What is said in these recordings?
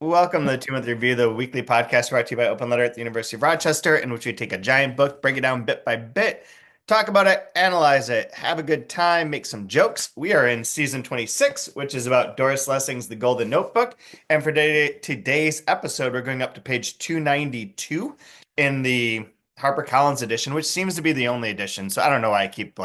Welcome to the 2 Month Review, the weekly podcast brought to you by Open Letter at the University of Rochester, in which we take a giant book, break it down bit by bit, talk about it, analyze it, have a good time, make some jokes. We are in season 26, which is about Doris Lessing's The Golden Notebook. And for today's episode, we're going up to page 292 in the HarperCollins edition, which seems to be the only edition. So I don't know why I keep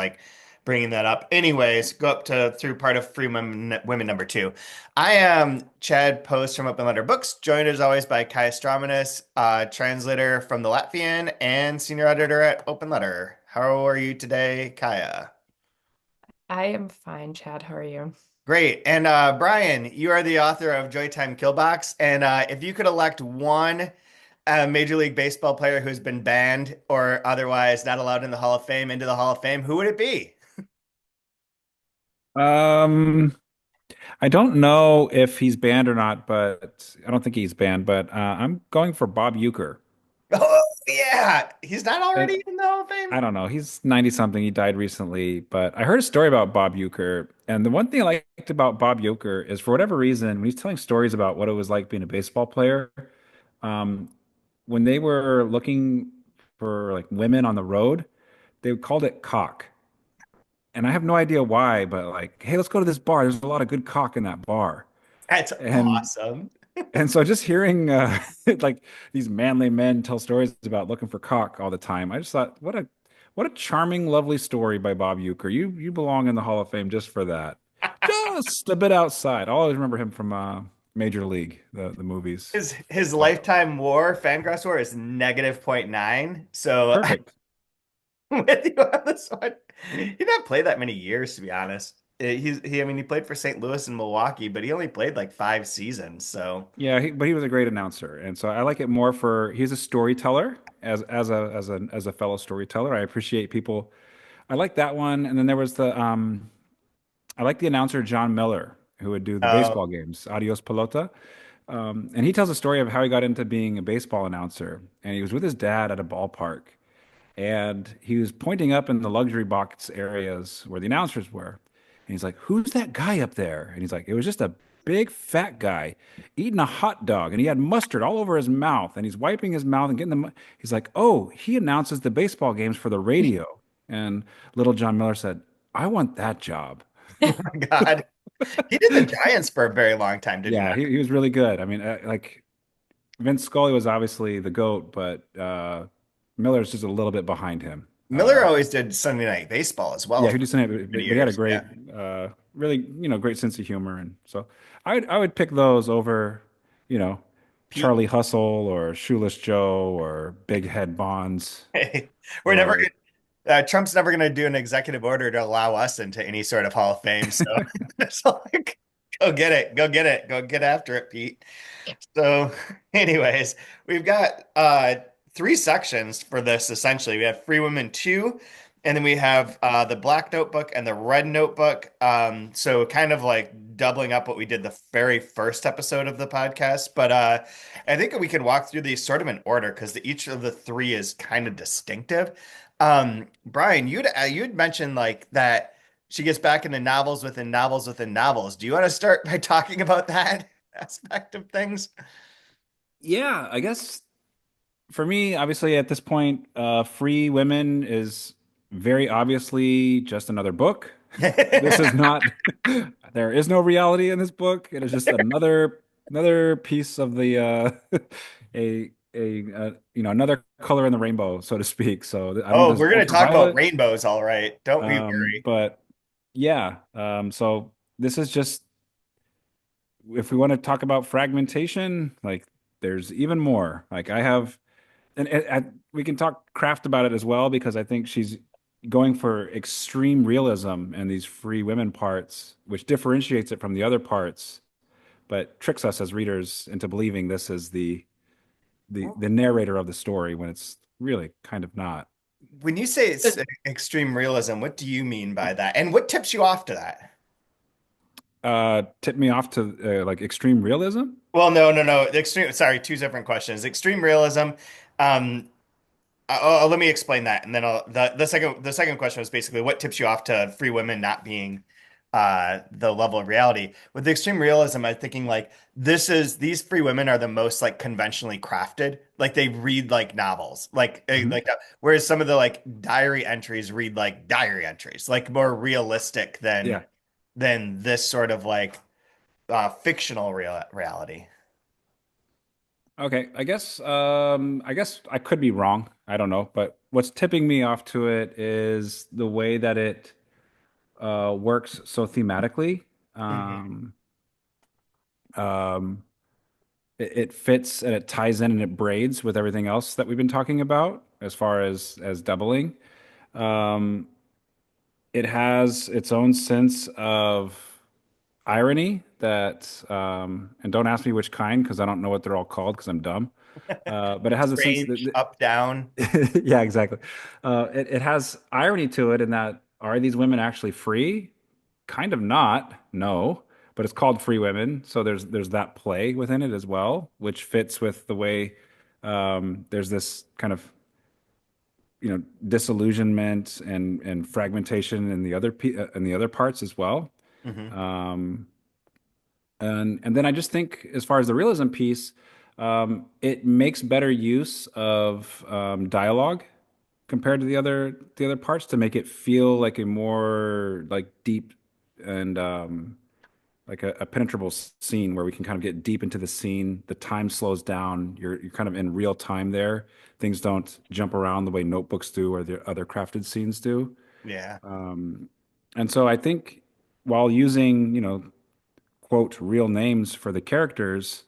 bringing that up. Anyways, go up to through part of Free Women number two. I am Chad Post from Open Letter Books, joined as always by Kaija Straumanis, translator from the Latvian and senior editor at Open Letter. How are you today, Kaija? I am fine, Chad. How are you? Great. And Brian, you are the author of Joytime Killbox. And if you could elect one Major League Baseball player who's been banned or otherwise not allowed in the Hall of Fame into the Hall of Fame, who would it be? Um, I don't know if he's banned or not, but I don't think he's banned. But I'm going for Bob Uecker. Oh, yeah. He's not And already in the Hall of Fame? I don't know. He's 90 something. He died recently, but I heard a story about Bob Uecker. And the one thing I liked about Bob Uecker is for whatever reason, when he's telling stories about what it was like being a baseball player, um, when they were looking for like women on the road, they called it cock. And I have no idea why, but like, hey, let's go to this bar. There's a lot of good cock in that bar. That's And awesome. And so just hearing like these manly men tell stories about looking for cock all the time, I just thought, what a charming, lovely story by Bob Uecker. You belong in the Hall of Fame just for that. Just a bit outside. I'll always remember him from Major League, the movies. His But lifetime WAR, Fangraphs WAR, is negative point 0.9. So perfect. I'm with you on this one. He didn't play that many years, to be honest. I mean, he played for St. Louis and Milwaukee, but he only played like 5 seasons. So Yeah, but he was a great announcer, and so I like it more for he's a storyteller as a fellow storyteller. I appreciate people. I like that one, and then there was the I like the announcer John Miller, who would do the uh, baseball games, Adios Pelota. And he tells a story of how he got into being a baseball announcer. And he was with his dad at a ballpark. And he was pointing up in the luxury box areas where the announcers were. And he's like, "Who's that guy up there?" And he's like, "It was just a big fat guy eating a hot dog. And he had mustard all over his mouth. And he's wiping his mouth and getting He's like, "Oh, he announces the baseball games for the radio." And little John Miller said, "I want that job." oh my God. He did the Giants for a very long time, did he Yeah, not? he was really good. I mean, like Vince Scully was obviously the GOAT, but Miller's just a little bit behind him. Miller always did Sunday Night Baseball as well Yeah, for he just didn't, many but he had a years. Yeah. great, really, great sense of humor, and so I would pick those over, you know, Pete, Charlie Hustle or Shoeless Joe or Big Head Bonds we're never or Trump's never going to do an executive order to allow us into any sort of Hall of Fame. So, so like, go get it, go get it, go get after it, Pete. So, anyways, we've got three sections for this essentially. We have Free Women 2, and then we have the Black Notebook and the Red Notebook. So kind of like doubling up what we did the very first episode of the podcast. But I think we can walk through these sort of in order because each of the three is kind of distinctive. Brian, you'd mentioned like that she gets back into novels within novels within novels. Do you want to start by talking about that aspect of things? yeah, I guess for me, obviously at this point, Free Women is very obviously just another book. This is not, there is no reality in this book. It is just another piece of the another color in the rainbow, so to speak. So I don't know Oh, if it's we're going to talk about ultraviolet. rainbows, all right. Don't we worry. But yeah, so this is just if we want to talk about fragmentation, like there's even more. Like I have we can talk craft about it as well because I think she's going for extreme realism in these free women parts, which differentiates it from the other parts, but tricks us as readers into believing this is the narrator of the story when it's really kind of not. When you say it's extreme realism, what do you mean by that? And what tips you off to that? Tip me off to like extreme realism. Well, no. The extreme, sorry, two different questions. Extreme realism. Um, Let me explain that, and then the second question was basically what tips you off to free women not being the level of reality. With the extreme realism, I'm thinking like these three women are the most like conventionally crafted. Like they read like novels, Mhm. like that. Whereas some of the like diary entries read like diary entries, like more realistic Yeah. than this sort of like fictional reality. Okay. I guess I could be wrong. I don't know, but what's tipping me off to it is the way that it works so thematically. Hmm. Um, um, it fits and it ties in and it braids with everything else that we've been talking about as far as doubling. Um, it has its own sense of irony and don't ask me which kind because I don't know what they're all called because I'm dumb. But it has a sense Strange, up, down. yeah, exactly. It has irony to it in that are these women actually free? Kind of not, no, but it's called Free Women, so there's that play within it as well, which fits with the way there's this kind of disillusionment and fragmentation in in the other parts as well. Hmm. Um, and then I just think, as far as the realism piece, it makes better use of dialogue compared to the other parts to make it feel like a more like deep and like a penetrable scene where we can kind of get deep into the scene. The time slows down. You're kind of in real time there. Things don't jump around the way notebooks do or the other crafted scenes do. Yeah. Um, and so I think while using, quote, real names for the characters,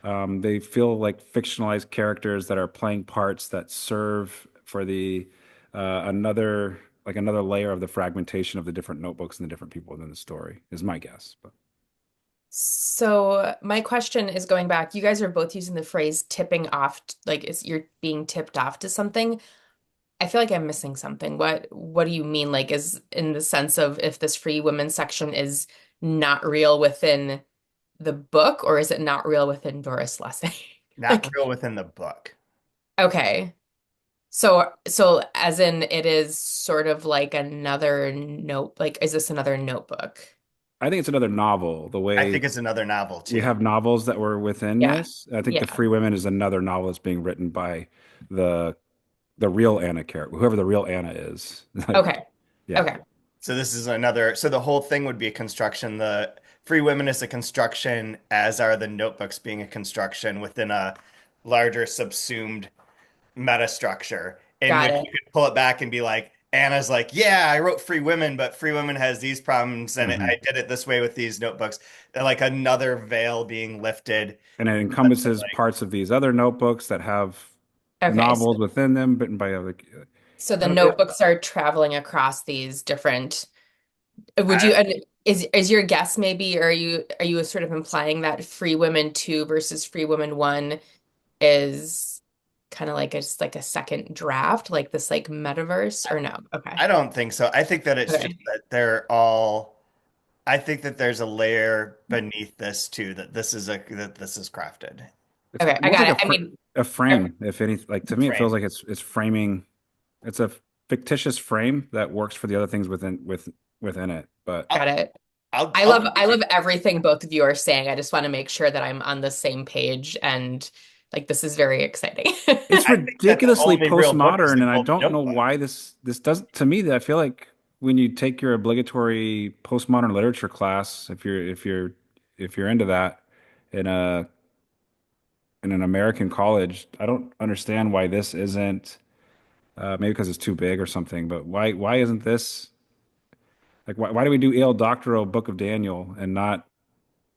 they feel like fictionalized characters that are playing parts that serve for the another layer of the fragmentation of the different notebooks and the different people within the story, is my guess. But So my question is going back. You guys are both using the phrase tipping off, like is you're being tipped off to something. I feel like I'm missing something. What do you mean? Like, is in the sense of if this free women section is not real within the book, or is it not real within Doris Lessing? Not Like, real within the book. okay. So as in it is sort of like another note, like is this another notebook? I think it's another novel. The I way think it's another novel we too. have novels that were within Yeah. this, I think the Yeah. Free Women is another novel that's being written by the the real Anna character, whoever the real Anna is. Like, Okay. yeah. Okay. So this is another, so the whole thing would be a construction. The Free Women is a construction, as are the notebooks being a construction within a larger subsumed meta structure in Got which it. you could pull it back and be like, Anna's like, yeah, I wrote Free Women, but Free Women has these problems, and Hmm. I did it this way with these notebooks. And like another veil being lifted. And it Like, encompasses parts of these other notebooks that have Okay. novels within them written by other. So the I don't, it, notebooks are traveling across these different. Would you, I, and is your guess maybe, or are you sort of implying that Free Women 2 versus Free Women 1 is kind of like just like a second draft, like this like metaverse, or no? Okay. I don't think so. I think that it's just Okay. that they're all. I think that there's a layer beneath this too, that this is crafted. it's Okay. I almost got like it. I mean, a I- frame, if any. Like to me, it feels Frame. like it's framing. It's a fictitious frame that works for the other things within it. But got I'll it. I'll I give you. love everything both of you are saying. I just want to make sure that I'm on the same page and like this is very exciting. it's I think that the ridiculously only real book is postmodern, the and I Golden don't know Notebook. why this doesn't. To me, that I feel like when you take your obligatory postmodern literature class, if you're into that in a in an American college, I don't understand why this isn't. Maybe because it's too big or something. But why isn't this like why do we do Il Doctoro Book of Daniel and not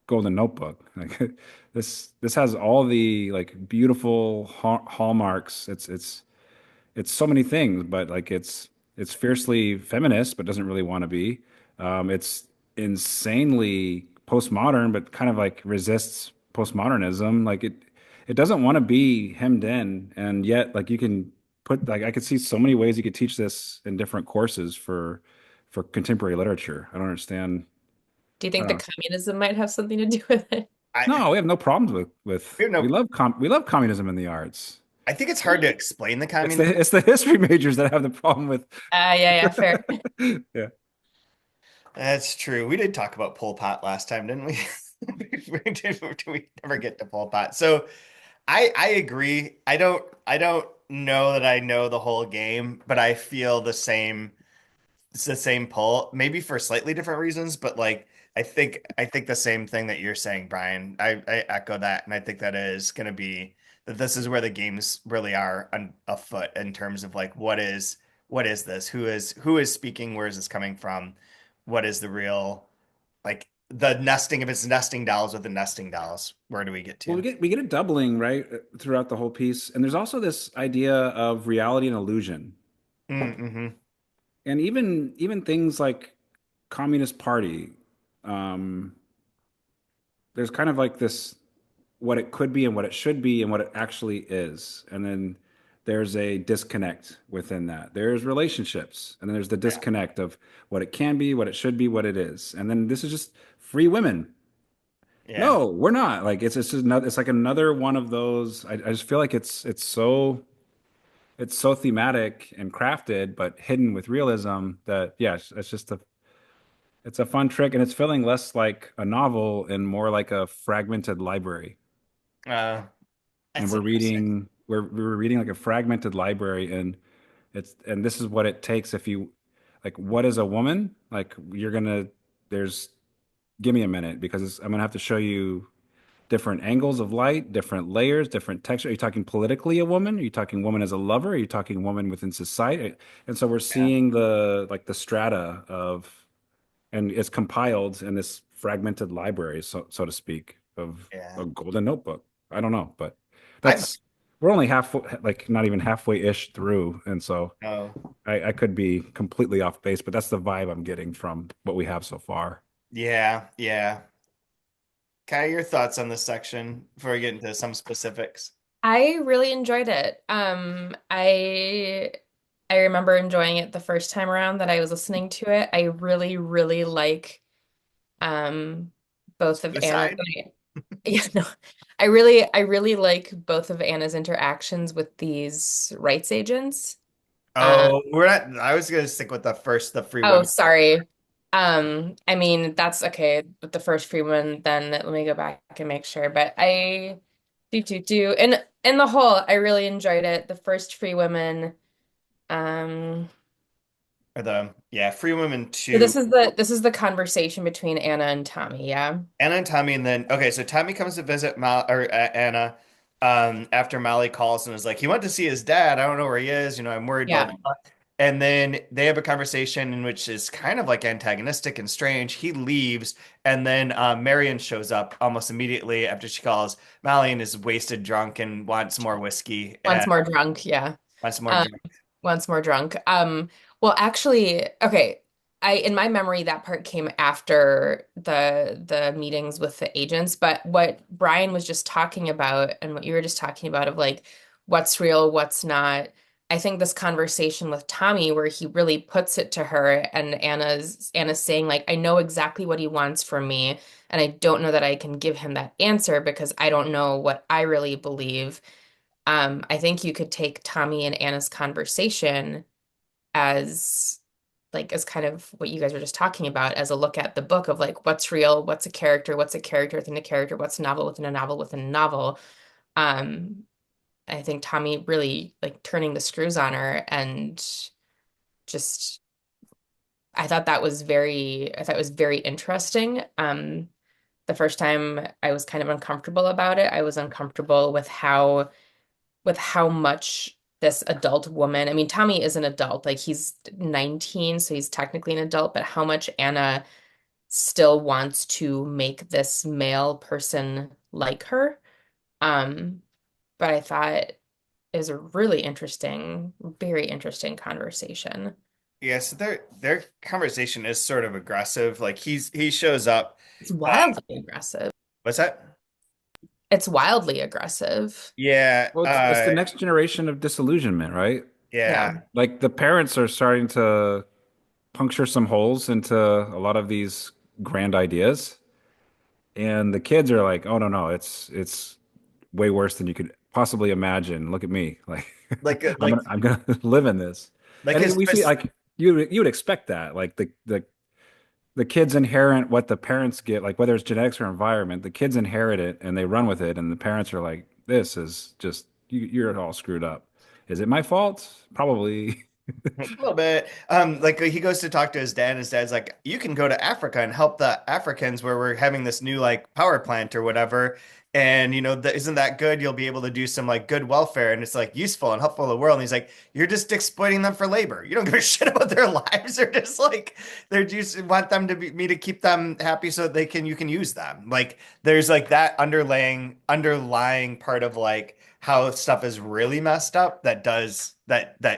Golden Notebook? Like this has all the like beautiful hallmarks. It's so many things, but like it's fiercely feminist, but doesn't really want to be. It's insanely postmodern, but kind of like resists postmodernism. Like it doesn't want to be hemmed in, and yet like you can put like I could see so many ways you could teach this in different courses for contemporary literature. I don't understand. Do you I think don't the know. communism might have something to do with it? I No, we have no problems we with have no. we love communism in the arts. I think it's hard to explain the It's communism. it's the history majors that have the problem with. Yeah, yeah, fair. Yeah. That's true. We did talk about Pol Pot last time, didn't we? We never get to Pol Pot. So I agree. I don't know that I know the whole game, but I feel the same. It's the same pull, maybe for slightly different reasons, but like I think the same thing that you're saying, Brian. I echo that, and I think that is going to be that this is where the games really are afoot in terms of like what is this? Who is speaking? Where is this coming from? What is the real like the nesting if it's nesting dolls with the nesting dolls? Where do we get Well, to? we get a doubling, right, throughout the whole piece. And there's also this idea of reality and illusion. Mm-hmm. And even things like Communist Party, um, there's kind of like this what it could be and what it should be and what it actually is. And then there's a disconnect within that. There's relationships, and then there's the Yeah. disconnect of what it can be, what it should be, what it is. And then this is just free women. Yeah. No, we're not. Like it's just another, it's like another one of those. I just feel like it's so thematic and crafted, but hidden with realism that yeah, it's just it's a fun trick, and it's feeling less like a novel and more like a fragmented library. Uh, And that's interesting. we're reading like a fragmented library, and this is what it takes if you like what is a woman? Like you're gonna there's give me a minute because I'm gonna have to show you different angles of light, different layers, different texture. Are you talking politically a woman? Are you talking woman as a lover? Are you talking woman within society? And so we're Yeah. seeing the strata of, and it's compiled in this fragmented library, so to speak, of Yeah. a golden notebook. I don't know, but I'm that's we're only half, like not even halfway-ish through, and so oh I could be completely off base, but that's the vibe I'm getting from what we have so far. yeah, yeah. Kai, your thoughts on this section before we get into some specifics? I really enjoyed it. I remember enjoying it the first time around that I was listening to it. I really, really like um both of Anna Suicide? yeah, no. I really like both of Anna's interactions with these rights agents. Um, Oh, we're not. I was gonna stick with the free oh, women. sorry. I mean, that's okay. With the first free one, then let me go back and make sure. But I do. And in the whole, I really enjoyed it. The first free women. Um, Or yeah, free women so two. this is the conversation between Anna and Tommy, yeah? Anna and Tommy, and then okay, so Tommy comes to visit Anna after Molly calls and is like, he went to see his dad. I don't know where he is. I'm worried, blah, Yeah. blah, blah. And then they have a conversation in which is kind of like antagonistic and strange. He leaves, and then Marion shows up almost immediately after she calls. Molly and is wasted, drunk, and wants more whiskey Once and more drunk, yeah. wants more Um, drink. once more drunk. Well, actually, okay. In my memory that part came after the meetings with the agents, but what Brian was just talking about and what you were just talking about of like what's real, what's not. I think this conversation with Tommy where he really puts it to her and Anna's saying like I know exactly what he wants from me and I don't know that I can give him that answer because I don't know what I really believe. I think you could take Tommy and Anna's conversation as like as kind of what you guys were just talking about as a look at the book of like what's real, what's a character within a character, what's a novel within a novel within a novel. Um, I think Tommy really like turning the screws on her and just I thought it was very interesting. The first time I was kind of uncomfortable about it. I was uncomfortable with how much this adult woman, I mean, Tommy is an adult, like he's 19, so he's technically an adult, but how much Anna still wants to make this male person like her. Um, but I thought it was a really interesting, very interesting conversation. Yeah, so their conversation is sort of aggressive. Like he shows up. It's Uh, wildly aggressive. what's that? It's wildly aggressive. Yeah, Well, it's the next generation of disillusionment, right? yeah. Yeah. Like the parents are starting to puncture some holes into a lot of these grand ideas, and the kids are like, "Oh no, it's way worse than you could possibly imagine. Look at me, like Like I'm gonna live in this." like And his we see like you would expect that, like the the kids inherit what the parents get, like whether it's genetics or environment, the kids inherit it and they run with it, and the parents are like, "This is just you're all screwed up." Is it my fault? Probably. A little bit. Like he goes to talk to his dad, and his dad's like, "You can go to Africa and help the Africans where we're having this new like power plant or whatever. And isn't that good? You'll be able to do some like good welfare, and it's like useful and helpful to the world." And he's like, "You're just exploiting them for labor. You don't give a shit about their lives. They're just like they're just want them to be me to keep them happy so that you can use them. Like there's like that underlying part of like how stuff is really messed up that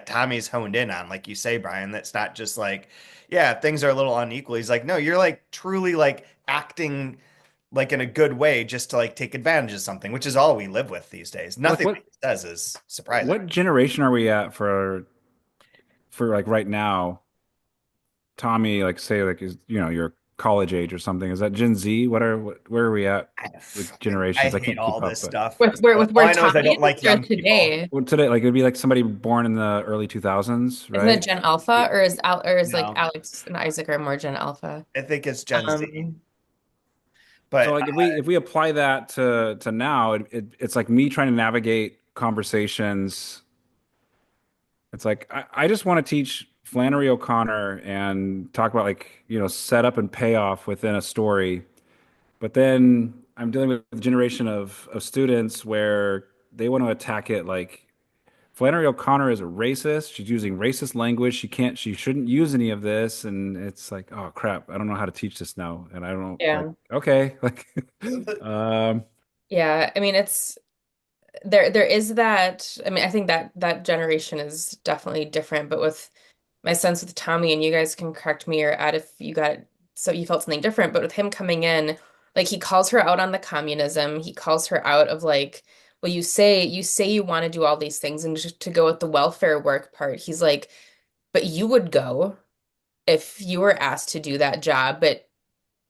Tommy's honed in on, like you say, Brian. That's not just like, yeah, things are a little unequal. He's like, no, you're like truly like acting like in a good way just to like take advantage of something, which is all we live with these days. Like Nothing that he says is surprising. what generation are we at for like right now? Tommy, like say like is your college age or something. Is that Gen Z? Where are we at I, with I generations? I hate can't all keep this up, but stuff. With where So with all where I know is I Tommy don't like is or young people. today? well, today like it'd be like somebody born in the early 2000s, Isn't it right? Gen Alpha or is like No, Alex and Isaac are more Gen Alpha? I think it's Gen Z. Um, So But like if we apply that to now, it's like me trying to navigate conversations. It's like I just want to teach Flannery O'Connor and talk about like, setup and payoff within a story. But then I'm dealing with a generation of students where they want to attack it like Flannery O'Connor is a racist. She's using racist language. She shouldn't use any of this. And it's like, oh crap, I don't know how to teach this now. And I don't like, yeah. okay, like, um, Yeah. I mean, there is that. I mean, I think that generation is definitely different, but with my sense with Tommy, and you guys can correct me or add if you got so you felt something different, but with him coming in, like he calls her out on the communism, he calls her out of like, well, you say you want to do all these things, and just to go with the welfare work part, he's like, but you would go if you were asked to do that job, but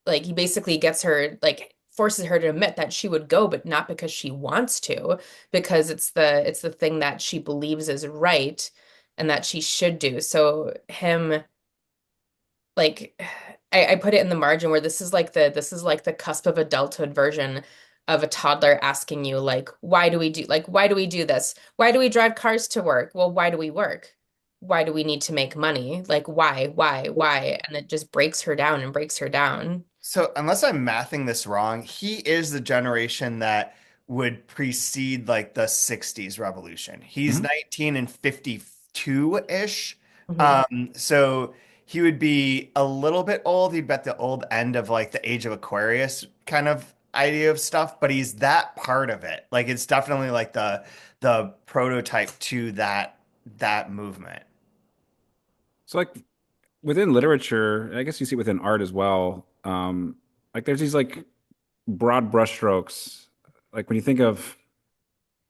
like he basically gets her like forces her to admit that she would go, but not because she wants to, because it's the thing that she believes is right and that she should do. So him like I put it in the margin where this is like the cusp of adulthood version of a toddler asking you like why do we do this? Why do we drive cars to work? Well, why do we work? Why do we need to make money? Like why? And it just breaks her down and breaks her down. So, unless I'm mathing this wrong, he is the generation that would precede like the 60s revolution. He's mhm. 19 and 52-ish. Mhm. So he would be a little bit old. He'd be at the old end of like the age of Aquarius kind of idea of stuff, but he's that part of it. Like it's definitely like the prototype to that movement. So like within literature, I guess you see it within art as well. Like there's these like broad brushstrokes. Like when you think of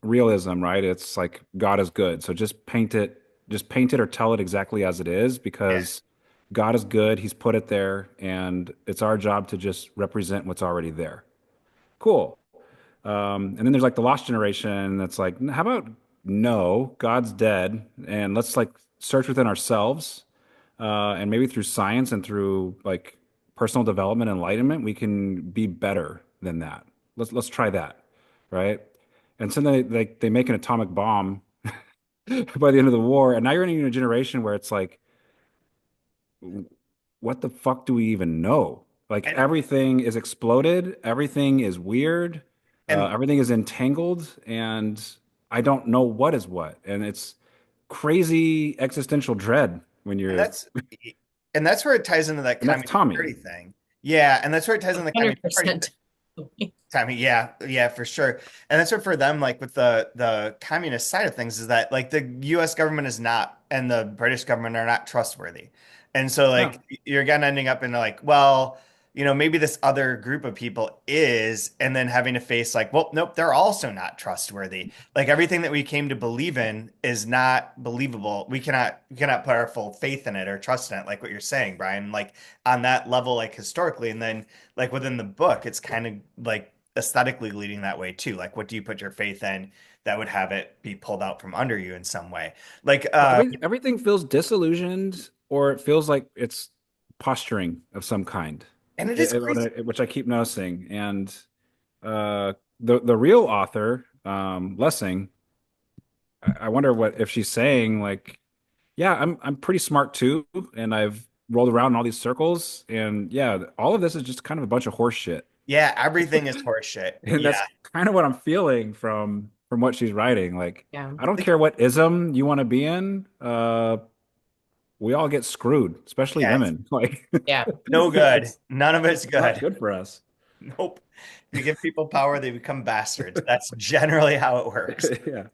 realism, right? It's like God is good. So just paint it or tell it exactly as it is Yeah. because God is good. He's put it there, and it's our job to just represent what's already there. Cool. And then there's like the lost generation that's like, how about no, God's dead, and let's like search within ourselves, and maybe through science and through like personal development, and enlightenment, we can be better than that. Let's try that, right? And so they make an atomic bomb by the end of the war, and now you're in a generation where it's like, what the fuck do we even know? Like And everything is exploded, everything is weird, and everything is entangled, and I don't know what is what. And it's crazy existential dread when And you're, that's where it ties into that and that's communist Tommy. party thing. Yeah, and that's where it ties into the communist party 100%. Tommy, yeah, yeah, for sure. And that's what for them, like with the communist side of things, is that like the U.S. government is not and the British government are not trustworthy. And so like No. you're again ending up in like, well, maybe this other group of people is, and then having to face like, well, nope, they're also not trustworthy. Like everything that we came to believe in is not believable. We cannot put our full faith in it or trust in it, like what you're saying, Brian, like on that level, like historically, and then like within the book, it's kind of like aesthetically leading that way too. Like, what do you put your faith in that would have it be pulled out from under you in some way? Like, Well, everything feels disillusioned, or it feels like it's posturing of some kind, And it is crazy. which I keep noticing. And the real author, Lessing, I wonder what if she's saying like, yeah, I'm pretty smart too, and I've rolled around in all these circles, and yeah, all of this is just kind of a bunch of horse shit. Yeah, everything is horseshit. And Yeah. that's kind of what I'm feeling from what she's writing. Like, Yeah. I don't Like, care what ism you want to be in. We all get screwed, especially yeah, it's women. Like, Yeah. no good. it's None of it's not good. good for us. Nope. If you give people power, they become bastards. That's generally how it works. Yeah.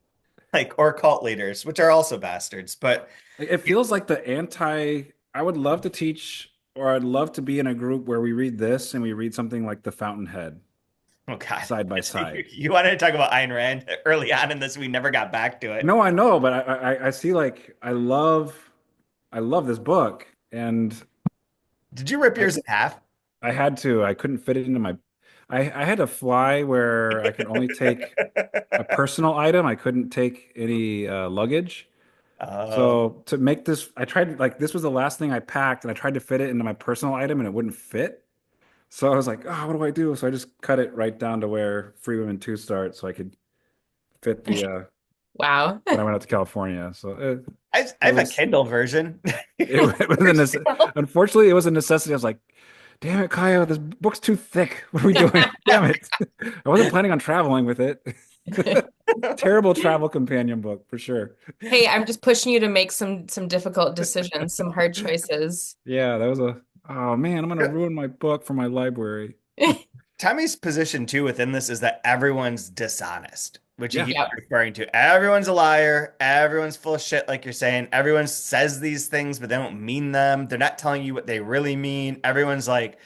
Like, or cult leaders, which are also bastards. But Like, it feels like the anti. I would love to teach, or I'd love to be in a group where we read this and we read something like The Fountainhead oh God, side by you, side. you wanted to talk about Ayn Rand early on in this. We never got back to it. No, I know, but I see like I love this book, and Did you rip I yours in half? I had to. I couldn't fit it into my. I had to fly where I could only take a personal item. I couldn't take any luggage. Oh, So to make this, I tried like this was the last thing I packed, and I tried to fit it into my personal item, and it wouldn't fit. So I was like, oh, what do I do? So I just cut it right down to where Free Women 2 starts, so I could fit the Wow. when I went out to California. So I it have a was Kindle version. it was a unfortunately it was a necessity. I was like, damn it, Kaio, this book's too thick. What are we doing? Damn it. I wasn't planning on traveling with it. Terrible travel companion book for sure. Hey, I'm just pushing you to make some difficult decisions, some hard choices. Yeah, that was a oh man, I'm gonna ruin my book for my library. Tommy's position too within this is that everyone's dishonest, which he Yeah. keeps Yep. referring to. Everyone's a liar. Everyone's full of shit, like you're saying. Everyone says these things, but they don't mean them. They're not telling you what they really mean. Everyone's like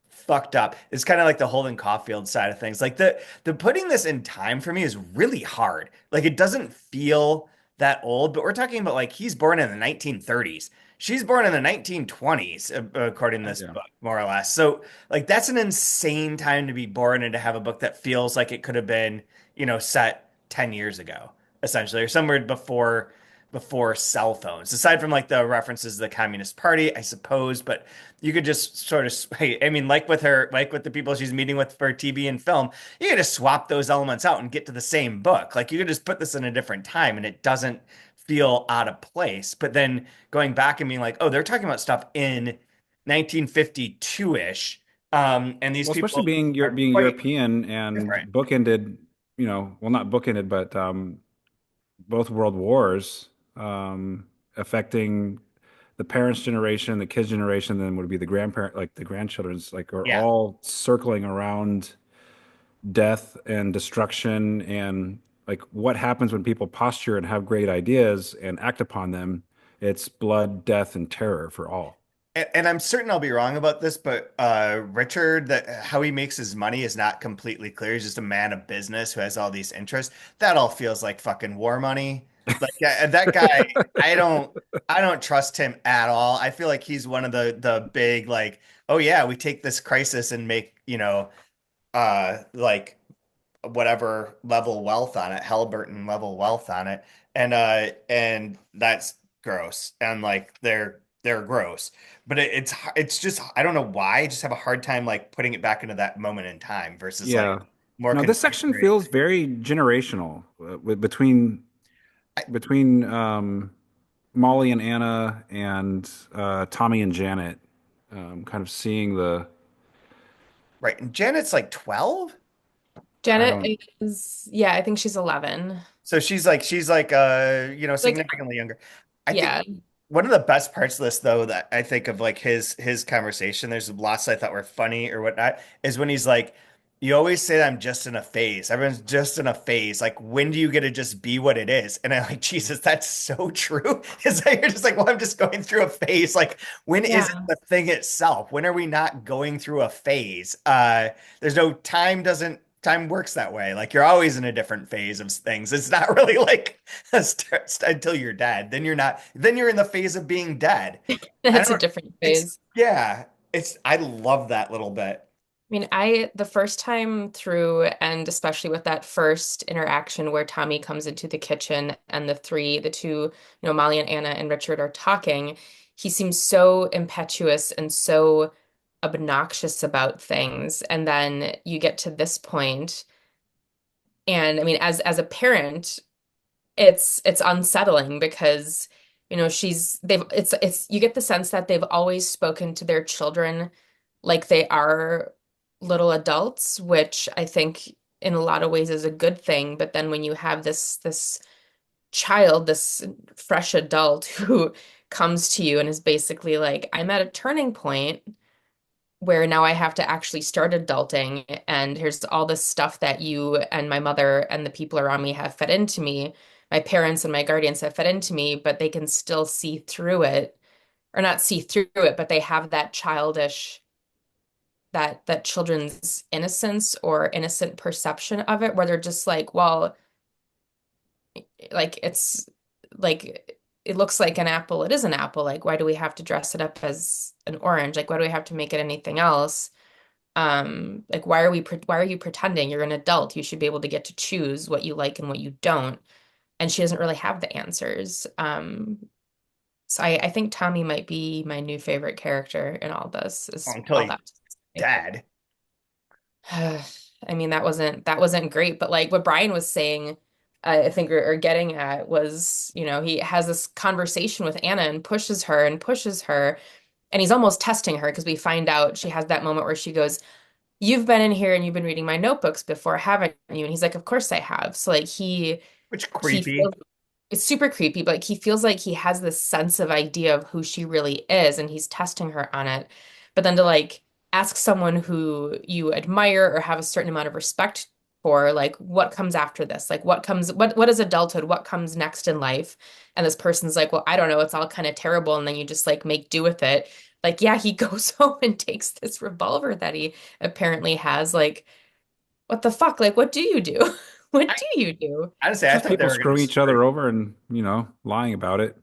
fucked up. It's kind of like the Holden Caulfield side of things. Like the putting this in time for me is really hard. Like it doesn't feel that old, but we're talking about like he's born in the 1930s. She's born in the 1920s, according to this Yeah. book, more or less. So like that's an insane time to be born and to have a book that feels like it could have been, set 10 years ago, essentially, or somewhere before cell phones. Aside from like the references to the Communist Party, I suppose, but you could just sort of, I mean, like with her, like with the people she's meeting with for TV and film, you could just swap those elements out and get to the same book. Like you could just put this in a different time and it doesn't feel out of place. But then going back and being like, oh, they're talking about stuff in 1952-ish. And these Well, especially people are being quite European and different. bookended, well, not bookended, but both world wars affecting the parents' generation, the kids' generation, then would be the grandparent, like the grandchildren's, like are Yeah. all circling around death and destruction and like what happens when people posture and have great ideas and act upon them. It's blood, death, and terror for all. And I'm certain I'll be wrong about this, but Richard, that how he makes his money is not completely clear. He's just a man of business who has all these interests. That all feels like fucking war money. Like that guy, I don't trust him at all. I feel like he's one of the big like, oh yeah, we take this crisis and make, like whatever level wealth on it, Halliburton level wealth on it. And that's gross. And like they're gross. But it's just I don't know why. I just have a hard time like putting it back into that moment in time versus like Yeah. more Now this section contemporary. feels very generational between I, between Molly and Anna and Tommy and Janet, kind of seeing the right. And Janet's like 12. I Janet don't is, yeah, I think she's 11. So she's like Like, significantly younger. I think yeah, one of the best parts of this though that I think of like his conversation, there's lots I thought were funny or whatnot, is when he's like, you always say that I'm just in a phase. Everyone's just in a phase. Like, when do you get to just be what it is? And I'm like, Jesus, that's so true. It's like you're just like, well, I'm just going through a phase. Like, when is it yeah, the thing itself? When are we not going through a phase? There's no time works that way. Like you're always in a different phase of things. It's not really like until you're dead. Then you're not. Then you're in the phase of being dead. I that's a don't. different It's phase. yeah. It's I love that little bit. I mean, the first time through, and especially with that first interaction where Tommy comes into the kitchen and the two, Molly and Anna and Richard are talking, he seems so impetuous and so obnoxious about things. And then you get to this point, and I mean, as a parent, it's unsettling because they've it's you get the sense that they've always spoken to their children like they are little adults, which I think in a lot of ways is a good thing. But then when you have this child, this fresh adult who comes to you and is basically like, I'm at a turning point where now I have to actually start adulting, and here's all this stuff that you and my mother and the people around me have fed into me. My parents and my guardians have fed into me, but they can still see through it, or not see through it, but they have that that children's innocence or innocent perception of it, where they're just like, well, like it's like it looks like an apple, it is an apple. Like, why do we have to dress it up as an orange? Like, why do we have to make it anything else? Like, why are you pretending? You're an adult. You should be able to get to choose what you like and what you don't. And she doesn't really have the answers. So I think Tommy might be my new favorite character in all this, is until all he's that to say. dead. I mean, that wasn't great, but like what Brian was saying, I think, or getting at was, he has this conversation with Anna and pushes her, and he's almost testing her because we find out she has that moment where she goes, "You've been in here and you've been reading my notebooks before, haven't you?" And he's like, "Of course I have." So like Which he creepy. feels it's super creepy, but like, he feels like he has this sense of idea of who she really is, and he's testing her on it. But then to like ask someone who you admire or have a certain amount of respect for, like, what comes after this? Like, what is adulthood? What comes next in life? And this person's like, well, I don't know, it's all kind of terrible, and then you just like make do with it. Like, yeah, he goes home and takes this revolver that he apparently has. Like, what the fuck? Like, what do you do? What I do you do? honestly, I Just thought they people were gonna screwing each screw. other over and, lying about it.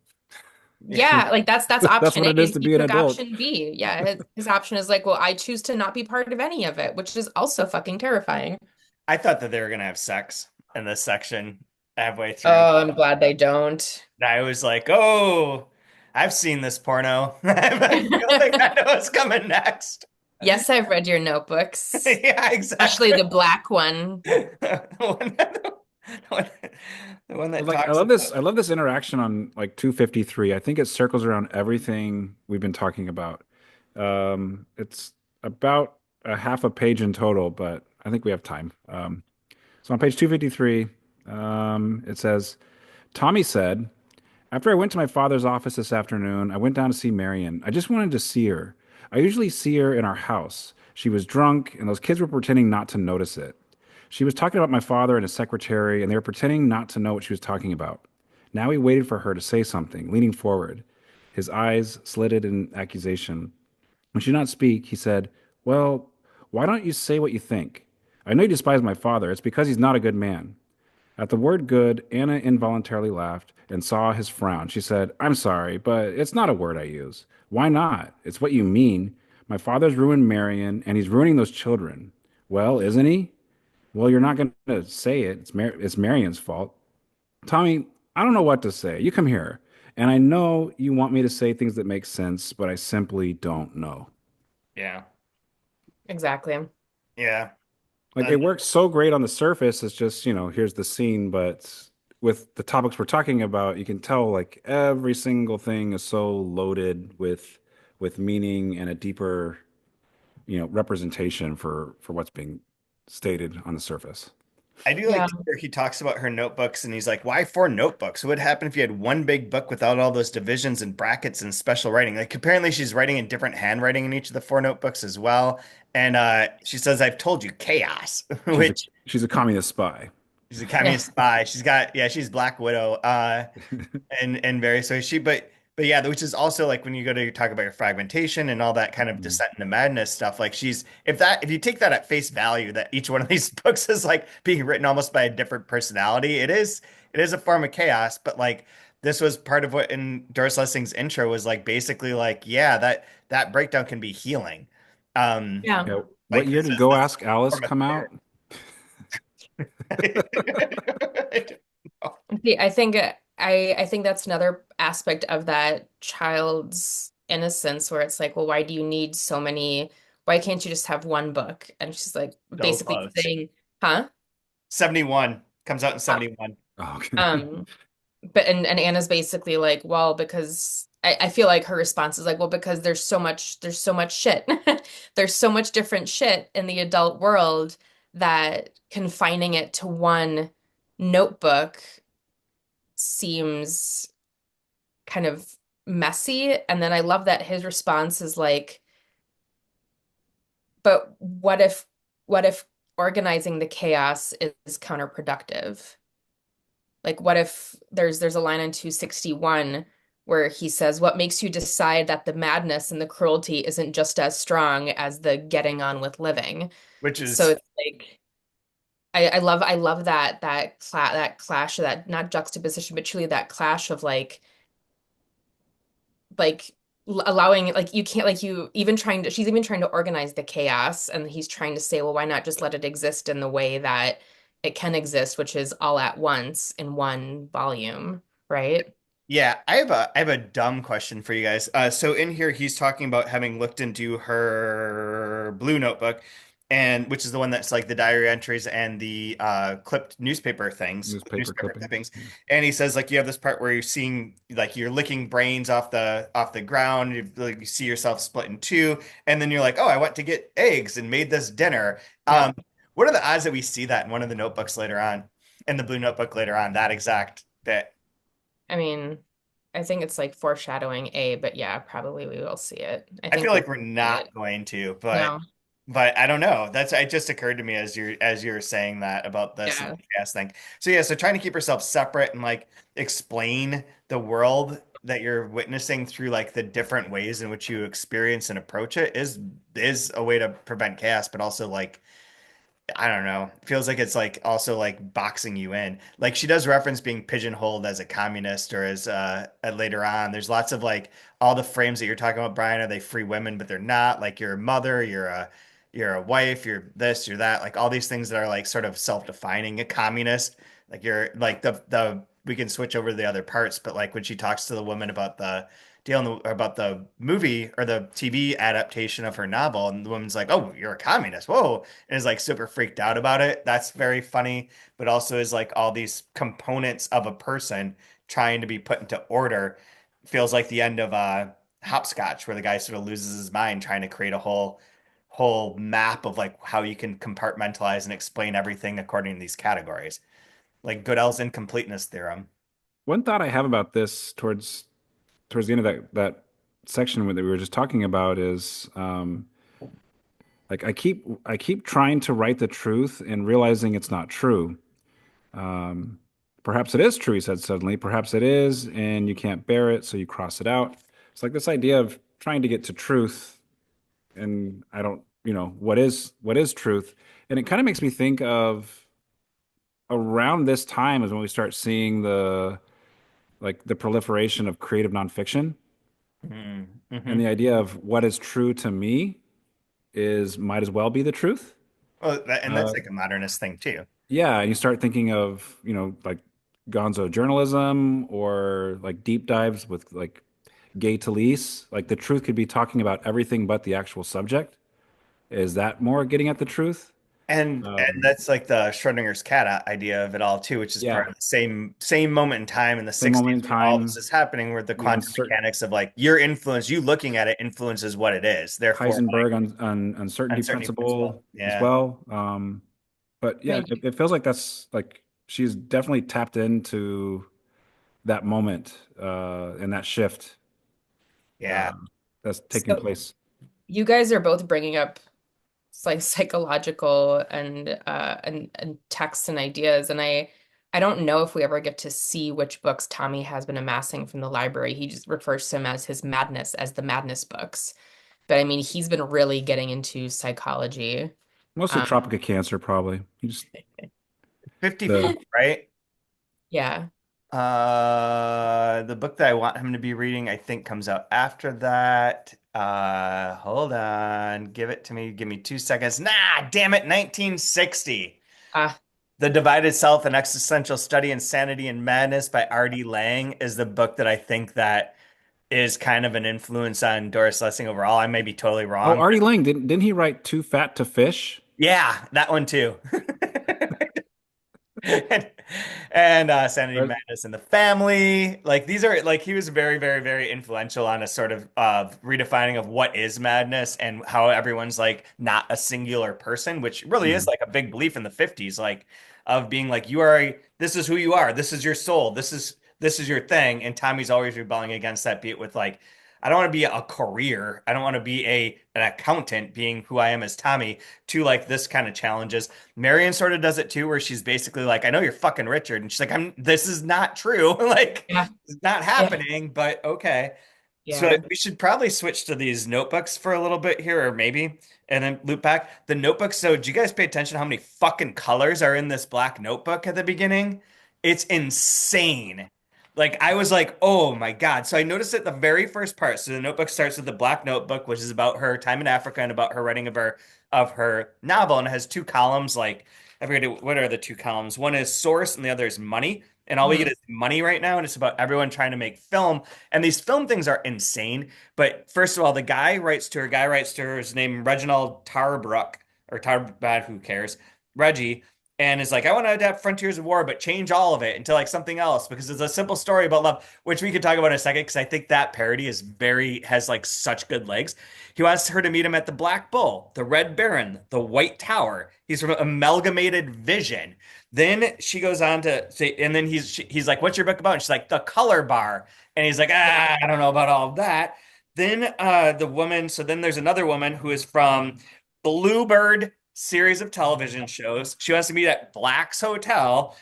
Yeah, like that's That's option what A, it is and to he be an took adult. option B. Yeah, his option is like, well, I choose to not be part of any of it, which is also fucking terrifying. I thought that they were gonna have sex in this section halfway through. Oh, I'm glad they don't. I was like, oh, I've seen this porno. I feel like I know what's coming next. Yes, I've read your notebooks, Yeah, especially exactly. the black one. The one, the one that Like I talks love about. this. I love this interaction on like 253. I think it circles around everything we've been talking about. It's about a half a page in total, but I think we have time. So on page 253, it says, Tommy said, after I went to my father's office this afternoon, I went down to see Marion. I just wanted to see her. I usually see her in our house. She was drunk, and those kids were pretending not to notice it. She was talking about my father and his secretary, and they were pretending not to know what she was talking about. Now he waited for her to say something, leaning forward. His eyes slitted in accusation. When she did not speak, he said, well, why don't you say what you think? I know you despise my father. It's because he's not a good man. At the word good, Anna involuntarily laughed and saw his frown. She said, I'm sorry, but it's not a word I use. Why not? It's what you mean. My father's ruined Marion, and he's ruining those children. Well, isn't he? Well, you're not going to say it. It's Marion's fault. Tommy, I don't know what to say. You come here. And I know you want me to say things that make sense, but I simply don't know. Yeah, Exactly. yeah. Like it And works so great on the surface. It's just, here's the scene, but with the topics we're talking about, you can tell like every single thing is so loaded with meaning and a deeper, representation for what's being stated on the surface. I do like Yeah. to hear he talks about her notebooks and he's like, why four notebooks? What would happen if you had one big book without all those divisions and brackets and special writing? Like apparently she's writing in different handwriting in each of the four notebooks as well. And she says, I've told you chaos, She's a which she's a communist spy. she's a Yeah. communist spy. She's got, yeah, she's Black Widow. And very so she but yeah, which is also like when you go to talk about your fragmentation and all that kind of Mhm. descent into madness stuff, like she's if you take that at face value that each one of these books is like being written almost by a different personality, it is a form of chaos, but like this was part of what in Doris Lessing's intro was like basically like, yeah, that breakdown can be healing. Um Yeah. Yeah. What like year this did is Go this is Ask Alice a form of come out? therapy. See, I think I think that's another aspect of that child's innocence where it's like, well, why do you need so many? Why can't you just have one book? And she's like So basically close. saying, huh? 71 comes out in Oh. 71. Oh, okay. Um, but and Anna's basically like, well, because I feel like her response is like, well, because there's so much shit. There's so much different shit in the adult world that confining it to one notebook seems kind of messy. And then I love that his response is like, but what if organizing the chaos is counterproductive? Like what if there's a line on 261 where he says, what makes you decide that the madness and the cruelty isn't just as strong as the getting on with living? Which So is, it's like I love that clash of that not juxtaposition, but truly that clash of like allowing like you can't like you even trying to she's even trying to organize the chaos and he's trying to say well why not just let it exist in the way that it can exist which is all at once in one volume, right? yeah, I have a dumb question for you guys. So in here he's talking about having looked into her blue notebook, and which is the one that's like the diary entries and the clipped newspaper things, Newspaper newspaper clippings. clippings. Yeah. And he says like you have this part where you're seeing like you're licking brains off the ground, you see yourself split in two, and then you're like, oh, I went to get eggs and made this dinner. Yep. What are the odds that we see that in one of the notebooks later on, in the blue notebook later on, that exact bit? I mean, I think it's like foreshadowing A, but yeah, probably we will see it. I I feel think we like will we're see not it. going to, No. but I don't know. That's it just occurred to me as you're saying that about the Yeah. gas thing. So yeah, so trying to keep yourself separate and like explain the world that you're witnessing through like the different ways in which you experience and approach it is a way to prevent chaos, but also like I don't know. Feels like it's like also like boxing you in. Like she does reference being pigeonholed as a communist or as later on. There's lots of like all the frames that you're talking about, Brian, are they free women, but they're not. Like you're a mother, you're a wife, you're this, you're that. Like all these things that are like sort of self-defining a communist. Like you're like the we can switch over to the other parts, but like when she talks to the woman about the deal about the movie or the TV adaptation of her novel, and the woman's like, "Oh, you're a communist. Whoa." And is like super freaked out about it. That's very funny, but also is like all these components of a person trying to be put into order. Feels like the end of Hopscotch, where the guy sort of loses his mind trying to create a whole map of like how you can compartmentalize and explain everything according to these categories, like Gödel's incompleteness theorem. One thought I have about this towards the end of that section that we were just talking about is like I keep trying to write the truth and realizing it's not true. Um, Perhaps it is true, he said suddenly. Perhaps it is, and you can't bear it, so you cross it out. It's like this idea of trying to get to truth, and I don't, what is truth? And it kind of makes me think of around this time is when we start seeing the proliferation of creative nonfiction and Mm-hmm. the idea of what is true to me is might as well be the truth. Well, and that's Uh, like a modernist thing too. yeah, and you start thinking of, like gonzo journalism or like deep dives with like gay Talese. Like the truth could be talking about everything but the actual subject. Is that more getting at the truth? And that's like the Schrodinger's cat idea of it all too, which is part Yeah, of the same moment in time in the same moment 60s in when all this time, is happening, where the the quantum mechanics of like your influence, you looking at it influences what it is. Therefore, Heisenberg on uncertainty uncertainty principle. principle as Yeah. well. But I yeah, mean, it feels like that's like she's definitely tapped into that moment and that shift Yeah. uh, that's taking so place. you guys are both bringing up like psychological and texts and ideas and I don't know if we ever get to see which books Tommy has been amassing from the library. He just refers to them as his madness as the madness books. But I mean, he's been really getting into psychology. Mostly Um, Tropic of Cancer, probably. You just 54, the right? yeah. The book that I want him to be reading, I think, comes out after that. Hold on. Give it to me. Give me 2 seconds. Nah, damn it, 1960. Ah. The Divided Self: An Existential Study in Sanity and Madness by R.D. Laing is the book that I think that is kind of an influence on Doris Lessing overall. I may be totally Oh, wrong. Artie Lang, didn't he write Too Fat to Fish? Yeah, that one too. and, and Sanity and Or- Madness in the Family. Like these are like he was very, very, very influential on a sort of redefining of what is madness and how everyone's like not a singular person, which really is Mhm. like a big belief in the 50s, like of being like you are this is who you are, this is your soul, this is your thing. And Tommy's always rebelling against that, be it with like I don't want to be a career. I don't want to be an accountant being who I am as Tommy to like this kind of challenges. Marion sort of does it too, where she's basically like, I know you're fucking Richard. And she's like, this is not true. Like, Yeah. it's not Yeah. happening, but okay. So Yeah. we should probably switch to these notebooks for a little bit here, or maybe, and then loop back. The notebooks. So, do you guys pay attention to how many fucking colors are in this black notebook at the beginning? It's insane. Like, I was like, oh my God. So, I noticed it the very first part. So, the notebook starts with the black notebook, which is about her time in Africa and about her writing of her novel. And it has two columns. Like, I forget what are the two columns. One is source, and the other is money. And all we get Mhm. is money right now. And it's about everyone trying to make film, and these film things are insane. But first of all, the guy writes to her, is named Reginald Tarbrook or Tarbad, who cares? Reggie, and is like, I want to adapt Frontiers of War, but change all of it into like something else because it's a simple story about love, which we could talk about in a second because I think that parody has like such good legs. He wants her to meet him at the Black Bull, the Red Baron, the White Tower. He's from Amalgamated Vision. Then she goes on to say, and then he's like, "What's your book about?" And she's like, "The Color Bar." And he's like, I don't know about all of that. Then so then there's another woman who is from Bluebird series of television shows. She wants to meet at Black's Hotel.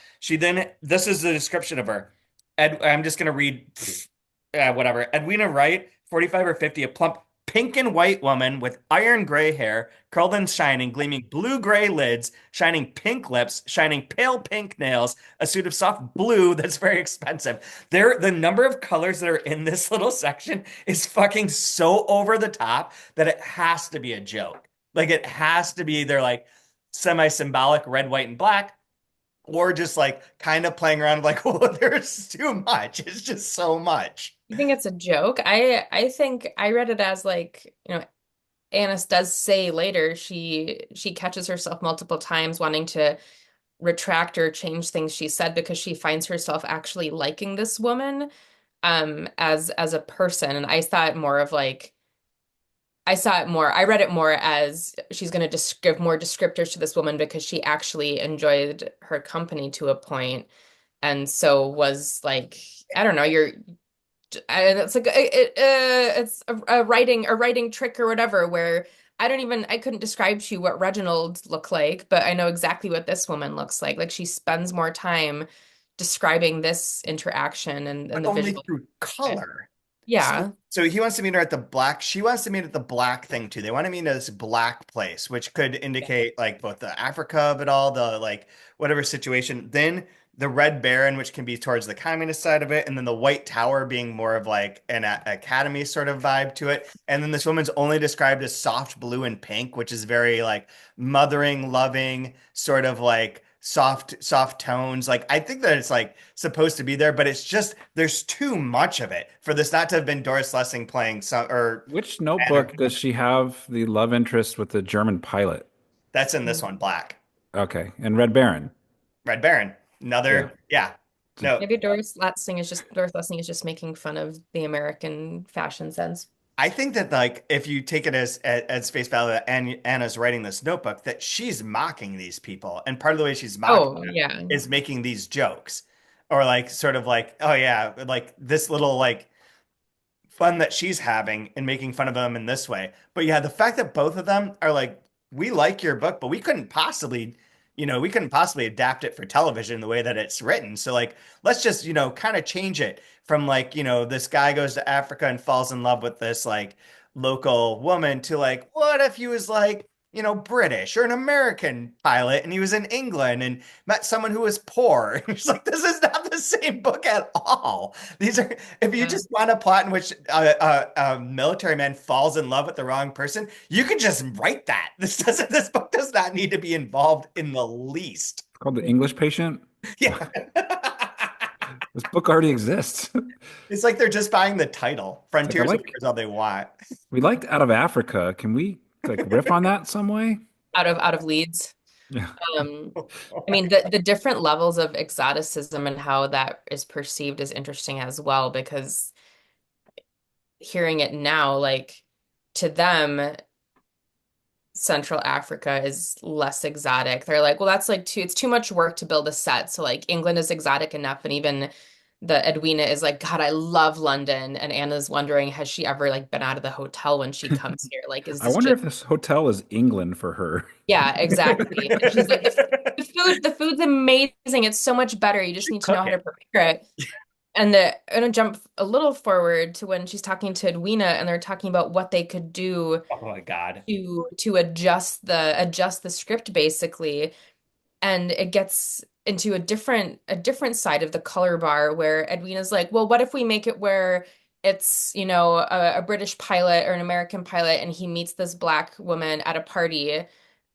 This is the description of her. I'm just going to read whatever. Edwina Wright, 45 or 50, a plump pink and white woman with iron gray hair, curled and shining, gleaming blue gray lids, shining pink lips, shining pale pink nails, a suit of soft blue that's very expensive. The number of colors that are in this little section is fucking so over the top that it has to be a joke. Like it has to be either like semi-symbolic red, white, and black, or just like kind of playing around like, oh, there's too much. It's just so much. You think it's a joke? I think I read it as like, Annis does say later she catches herself multiple times wanting to retract or change things she said because she finds herself actually liking this woman as a person. And I read it more as she's going to give more descriptors to this woman because she actually enjoyed her company to a point and so was like, I don't know, it's like it's a writing trick or whatever where I couldn't describe to you what Reginald looked like, but I know exactly what this woman looks like. Like she spends more time describing this interaction and But the only visual. through color. So, Yeah. so he wants to meet her at the black. She wants to meet at the black thing too. They want to meet at this black place, which could indicate like both the Africa of it all, the like whatever situation. Then the Red Baron, which can be towards the communist side of it, and then the White Tower being more of like an academy sort of vibe to it. And then this woman's only described as soft blue and pink, which is very like mothering, loving, sort of like soft tones. Like I think that it's like supposed to be there, but it's just there's too much of it for this not to have been Doris Lessing playing some or Which notebook does she have the love interest with the German pilot? that's in this one, Black. Okay, and Red Baron. Red Baron. Yeah. Another, yeah. No, Maybe Doris Lessing is just making fun of the American fashion sense. I think that like if you take it as face value that Anna's writing this notebook, that she's mocking these people. And part of the way she's mocking Oh, them yeah. is making these jokes. Or like sort of like, oh yeah, like this little like fun that she's having and making fun of them in this way. But yeah, the fact that both of them are like, we like your book, but we couldn't possibly adapt it for television the way that it's written. So like, let's just, kind of change it from like, this guy goes to Africa and falls in love with this like local woman to like, what if he was like British or an American pilot and he was in England and met someone who was poor. It's like, this is not the same book at all. These are, if you Yeah. just want a plot in which a military man falls in love with the wrong person, you can just write that. This book does not need to be involved in the least. It's called The English Patient. Yeah. This book already exists. It's like they're just buying the title. It's like I Frontiers of War like is all they want. we liked Out of Africa. Can we like riff on that some way? Out of Leeds. Yeah. Um, I mean, the different levels of exoticism and how that is perceived is interesting as well, because hearing it now, like to them, Central Africa is less exotic. They're like, well, that's like it's too much work to build a set. So like England is exotic enough, and even the Edwina is like, God, I love London. And Anna's wondering, has she ever like been out of the hotel when she comes here? Like, is I this wonder just if this hotel is England for her. yeah, exactly. And she's like, the food's amazing. It's so much better. You just need to know how Cooking. to prepare it. And I'm gonna jump a little forward to when she's talking to Edwina and they're talking about what they could do Oh my God. to adjust the script basically. And it gets into a different side of the color bar where Edwina's like, well, what if we make it where it's, a British pilot or an American pilot and he meets this black woman at a party,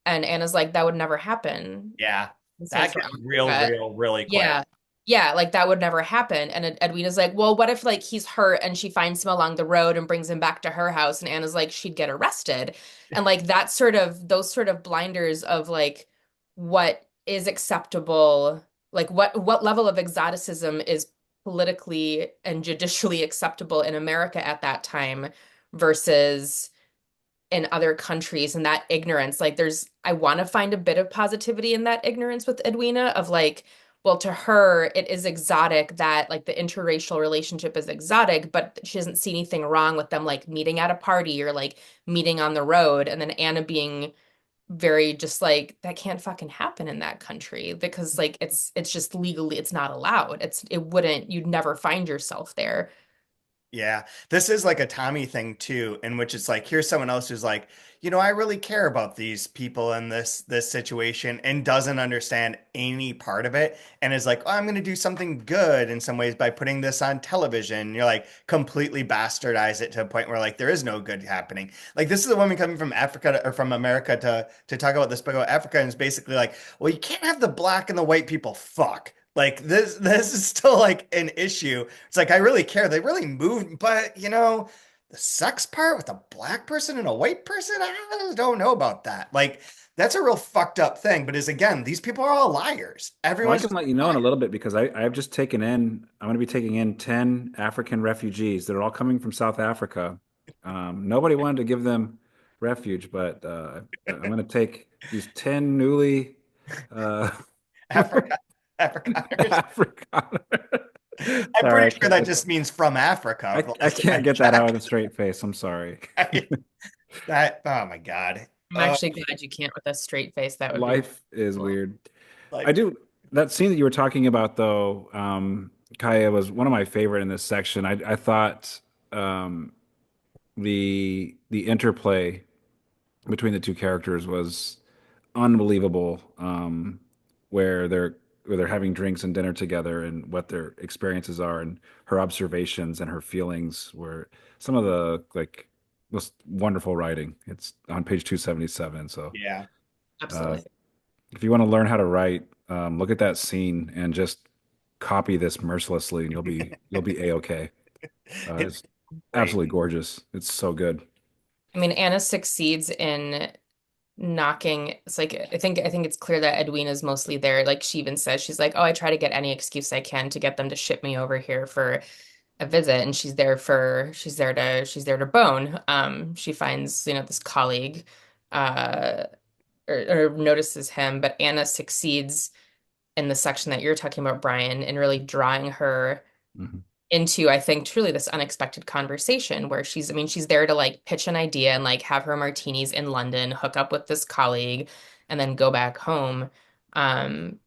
and Anna's like, that would never happen Yeah. in That Central gets real, Africa. real, really quick. Yeah. Yeah, like that would never happen. And Edwina's like, well, what if like he's hurt and she finds him along the road and brings him back to her house? And Anna's like, she'd get arrested. And like those sort of blinders of like what is acceptable, like what level of exoticism is politically and judicially acceptable in America at that time versus in other countries, and that ignorance. Like I want to find a bit of positivity in that ignorance with Edwina of like, well, to her it is exotic that like the interracial relationship is exotic, but she doesn't see anything wrong with them like meeting at a party or like meeting on the road. And then Anna being very just like, that can't fucking happen in that country because like it's just legally it's not allowed. You'd never find yourself there. Yeah, this is like a Tommy thing too, in which it's like here's someone else who's like, I really care about these people in this situation and doesn't understand any part of it and is like, oh, I'm going to do something good in some ways by putting this on television. You're like completely bastardize it to a point where like there is no good happening. Like this is a woman coming from Africa or from America to talk about this book about Africa and it's basically like, well, you can't have the black and the white people fuck. Like this is still like an issue. It's like I really care. They really moved, but the sex part with a black person and a white person, I don't know about that. Like that's a real fucked up thing. But is again, these people are all liars. Well, I Everyone's can just let you know lying. in a little bit because I've just taken in, I'm going to be taking in 10 African refugees. They're all coming from South Africa. Nobody wanted to give them refuge, but I'm going to take these 10 newly uh, Africa, Afrikaners. Afrikaner. I'm Sorry, pretty sure that just means from Africa. The I last time I can't get that out with a checked. straight face. I'm sorry. Oh my God. I'm actually glad you can't with a straight face. That would be Life is cool. weird. I Like do that scene that you were talking about though, Kaya was one of my favorite in this section. I thought um, the interplay between the two characters was unbelievable. Where they're having drinks and dinner together and what their experiences are and her observations and her feelings were some of the like most wonderful writing. It's on page 277. So yeah. uh, Absolutely. if you want to learn how to write, look at that scene and just copy this mercilessly, and you'll be a-okay. It's It's great. absolutely gorgeous. It's so good. I mean, Anna succeeds in knocking. It's like I think it's clear that Edwina's mostly there. Like she even says, she's like, "Oh, I try to get any excuse I can to get them to ship me over here for a visit," and she's there to bone. She finds this colleague, uh, or notices him, but Anna succeeds in the section that you're talking about, Brian, in really drawing her Mhm. into, I think, truly this unexpected conversation where I mean, she's there to like pitch an idea and like have her martinis in London, hook up with this colleague, and then go back home. Um,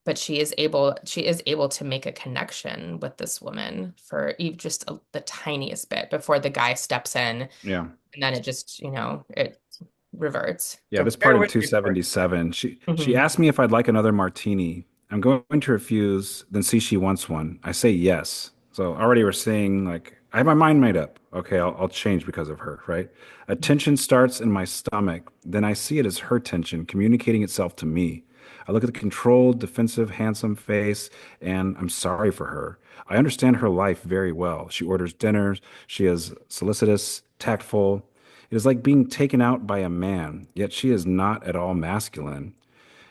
but she is able to make a connection with this woman for even just the tiniest bit before the guy steps in, Yeah. and then it just, reverts. Yeah, So this bear part in with me for 277. She Hmm. asked me if I'd like another martini. I'm going to refuse, then see she wants one. I say yes. So already we're seeing like I have my mind made up. Okay, I'll change because of her, right? A tension starts in my stomach, then I see it as her tension communicating itself to me. I look at the controlled, defensive, handsome face, and I'm sorry for her. I understand her life very well. She orders dinners, she is solicitous, tactful. It is like being taken out by a man, yet she is not at all masculine.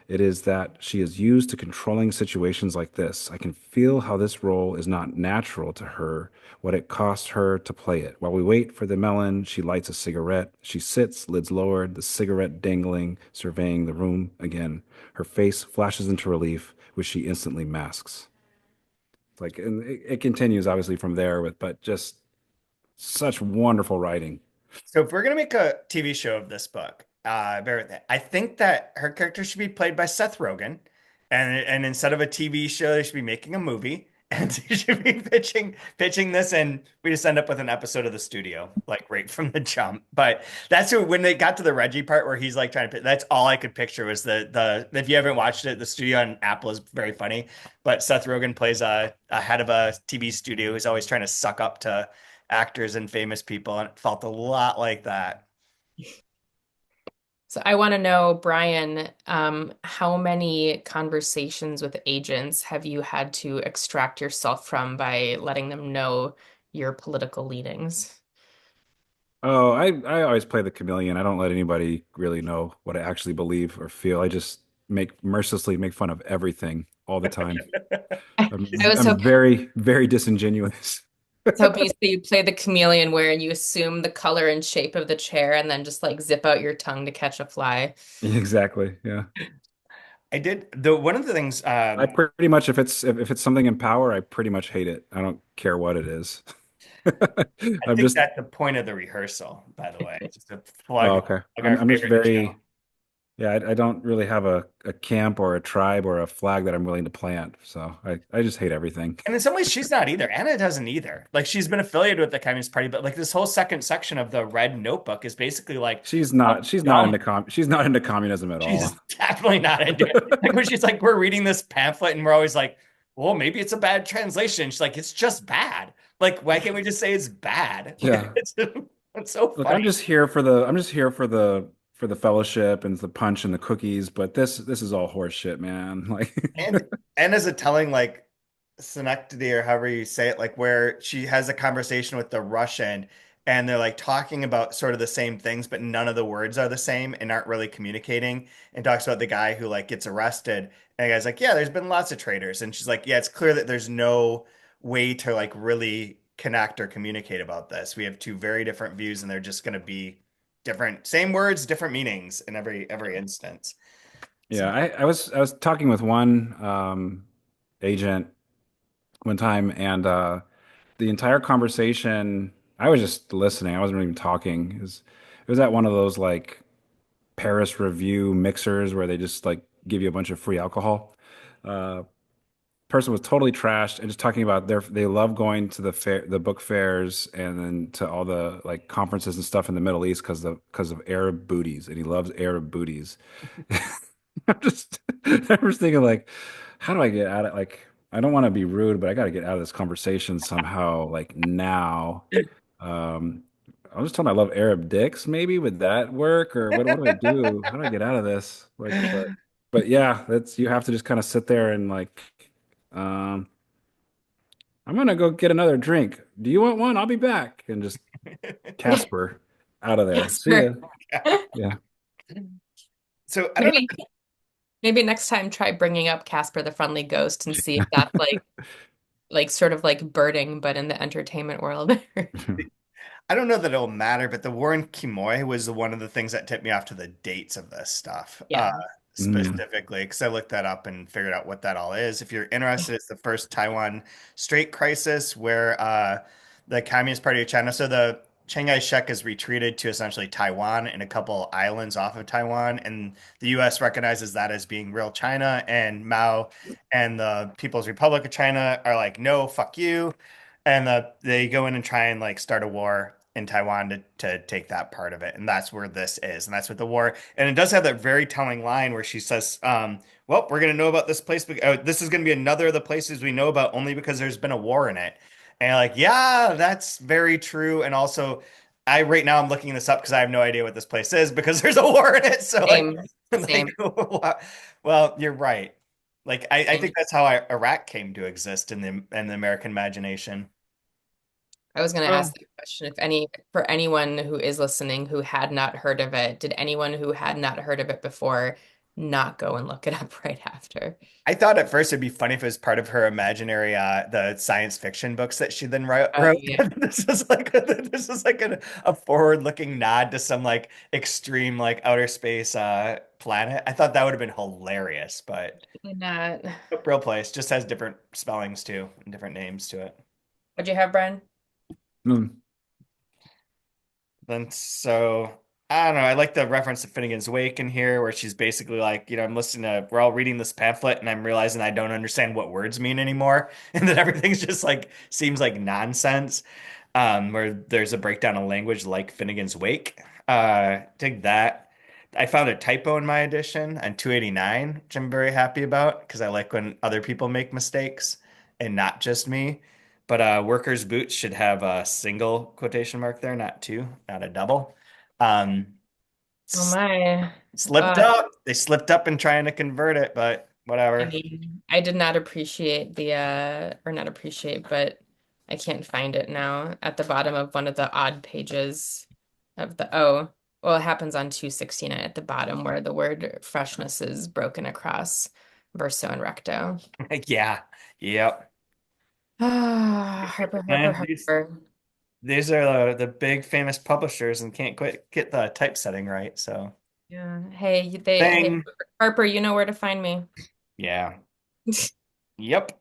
It is that she is used to controlling situations like this. I can feel how this role is not natural to her, what it costs her to play it. While we wait for the melon, she lights a cigarette. She sits, lids lowered, the cigarette dangling, surveying the room again. Her face flashes into relief, which she instantly masks. Like, and it continues obviously from there with, but just such wonderful writing. So if we're gonna make a TV show of this book, bear with it. I think that her character should be played by Seth Rogen, and instead of a TV show, they should be making a movie, and they should be pitching this, and we just end up with an episode of The Studio, like right from the jump. But that's who, when they got to the Reggie part where he's like trying to, that's all I could picture was the if you haven't watched it, The Studio on Apple is very funny, but Seth Rogen plays a head of a TV studio who's always trying to suck up to actors and famous people, and it felt a lot like that. So I want to know, Brian, how many conversations with agents have you had to extract yourself from by letting them know your political leanings? Oh, I always play the chameleon. I don't let anybody really know what I actually believe or feel. I just make mercilessly make fun of everything all the time. I was I'm hoping, very, very disingenuous. hoping you say you play the chameleon where you assume the color and shape of the chair and then just like zip out your tongue to catch a fly. Exactly. Yeah. I did the one of the things I pretty much if it's something in power, I pretty much hate it. I don't care what it is. I I'm think just that's the point of the rehearsal, by the way. Just to oh, plug okay. our I'm just favorite show. very yeah, I don't really have a camp or a tribe or a flag that I'm willing to plant. So I just hate everything. And in some ways, she's not either. Anna doesn't either. Like she's been affiliated with the Communist Party, but like this whole second section of the Red Notebook is basically like, She's not dumb. into she's not into communism at all. She's definitely not into it. Like when she's like, we're reading this pamphlet and we're always like, well, maybe it's a bad translation. She's like, it's just bad. Like, why can't we just say it's bad? Yeah. It's so Look, funny. I'm just here for the fellowship and the punch and the cookies, but this is all horse shit, man. Like And and as a telling like synecdoche or however you say it, like where she has a conversation with the Russian and they're like talking about sort of the same things, but none of the words are the same and aren't really communicating. And talks about the guy who like gets arrested. And the guy's like, yeah, there's been lots of traitors. And she's like, yeah, it's clear that there's no way to like really connect or communicate about this. We have two very different views and they're just going to be different, same words, different meanings in every instance. So yeah, I was talking with one agent one time and the entire conversation I was just listening. I wasn't even talking. It was at one of those like Paris Review mixers where they just like give you a bunch of free alcohol. Uh, person was totally trashed and just talking about they love going to the book fairs and then to all the like conferences and stuff in the Middle East because of Arab booties and he loves Arab booties. I'm just thinking like how do I get out of like I don't want to be rude but I got to get out of this conversation somehow like now. Um I was just telling him I love Arab dicks maybe would that work or what do I do? How do I get out of this? Like but yeah, that's you have to just kind of sit there and like um, I'm gonna go get another drink. Do you want one? I'll be back. And just Casper out of there. Yes, See ya. yeah. Yeah. So I don't maybe maybe next time try bringing up Casper the Friendly Ghost and see if that's like sort of like birding, but in the entertainment world. I don't know that it'll matter, but the Warren Kimoy was one of the things that tipped me off to the dates of this stuff, Yeah. Mm. specifically, because I looked that up and figured out what that all is. If you're interested, it's the first Taiwan Strait crisis where the Communist Party of China, so the Chiang Kai-shek has retreated to essentially Taiwan and a couple islands off of Taiwan, and the U.S. recognizes that as being real China, and Mao and the People's Republic of China are like, no, fuck you. And they go in and try and like start a war in Taiwan to take that part of it. And that's where this is. And that's what the war. And it does have that very telling line where she says, well, we're going to know about this place. This is going to be another of the places we know about only because there's been a war in it. And like, yeah, that's very true. And also, right now I'm looking this up because I have no idea what this place is because there's a war in it. So like, Same, like, same, well, you're right. Like I same. think that's how Iraq came to exist in the American imagination. I was going to Um, ask that question if any, for anyone who is listening who had not heard of it, did anyone who had not heard of it before not go and look it up right after? I thought at first it'd be funny if it was part of her imaginary the science fiction books that she then Oh wrote. yeah. This is like a forward-looking nod to some like extreme like outer space planet. I thought that would have been hilarious, but Probably not. real place just has different spellings too and different names to it. What'd you have, Brian? Mm. Then so I don't know. I like the reference to Finnegan's Wake in here, where she's basically like, I'm listening to, we're all reading this pamphlet, and I'm realizing I don't understand what words mean anymore, and that everything's just like seems like nonsense. Where there's a breakdown of language like Finnegan's Wake. Dig that. I found a typo in my edition on 289, which I'm very happy about because I like when other people make mistakes and not just me. But workers' boots should have a single quotation mark there, not two, not a double. Um, Oh s- my. Slipped Uh, up. They slipped up in trying to convert it, but I whatever. mean, I did not appreciate the or not appreciate, but I can't find it now at the bottom of one of the odd pages of the well, it happens on 269 at the bottom where the word freshness is broken across verso and recto. Yeah. Yep. Ah, Harper, Harper, And these Harper. these are the big famous publishers and can't quite get the typesetting right. So Yeah. Hey, hey, thing. Harper, you know where to find me. Yeah. Yep.